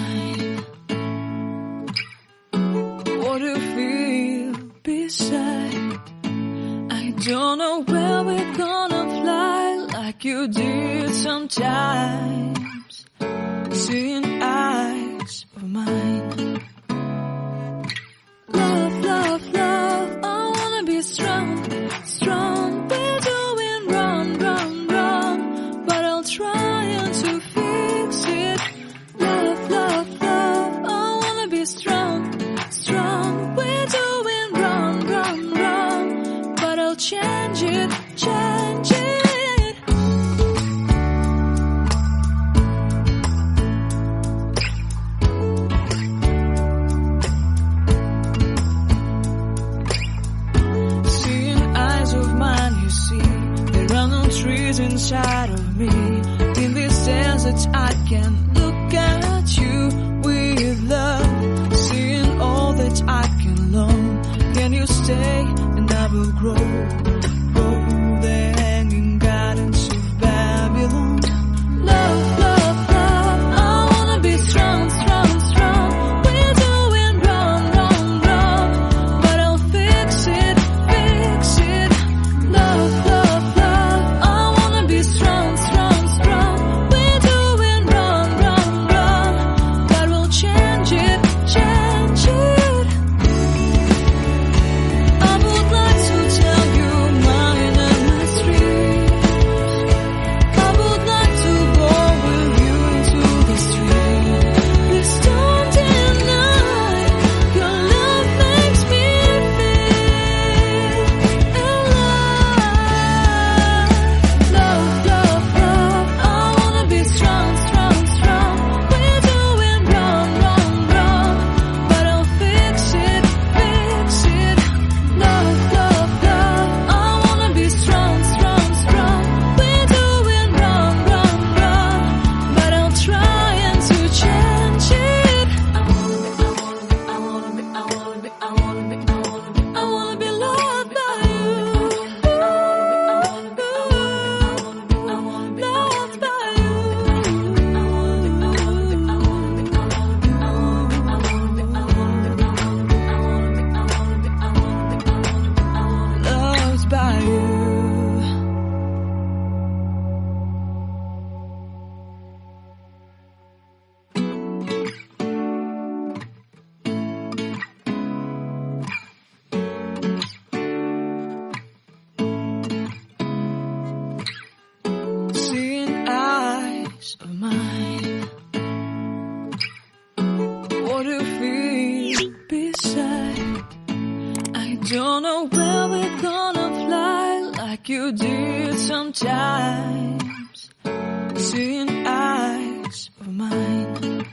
mine. What do you feel beside? I don't know where we're gonna fly like you did sometimes. Seeing eyes of mine. Love, love, love, I wanna be strong, strong. We're doing wrong, wrong, wrong, but I'll try to fix it. Love, love, love, I wanna be strong, strong. We're doing wrong, wrong, wrong, but I'll change it, change it. Trees inside of me. In this desert I can look at you with love. Seeing all that I can learn. Can you stay and I will grow? Grow the hanging gardens of Babylon. Love, love, love, I wanna be strong, strong, strong. We're doing wrong, wrong, wrong, but I'll fix it, fix it. Love, love, strong, strong, strong. We're doing wrong, wrong, wrong, but we'll change it, change it. I would like to tell you mine and my streets. I would like to go with you into the street. Please don't deny your love makes me feel alive. Love, love, love, I wanna be strong, strong, strong. We're doing wrong, wrong, wrong, but I'll fix it, fix it. Love, love, love, I wanna be strong, strong, strong. We're doing wrong, wrong, wrong, but I'll try to change it. I wanna be loved by you. Loved by you. Loved by you. Seeing eyes of mine. What do you feel beside? I don't know where we're gonna fly like you did sometimes. Seeing eyes of mine.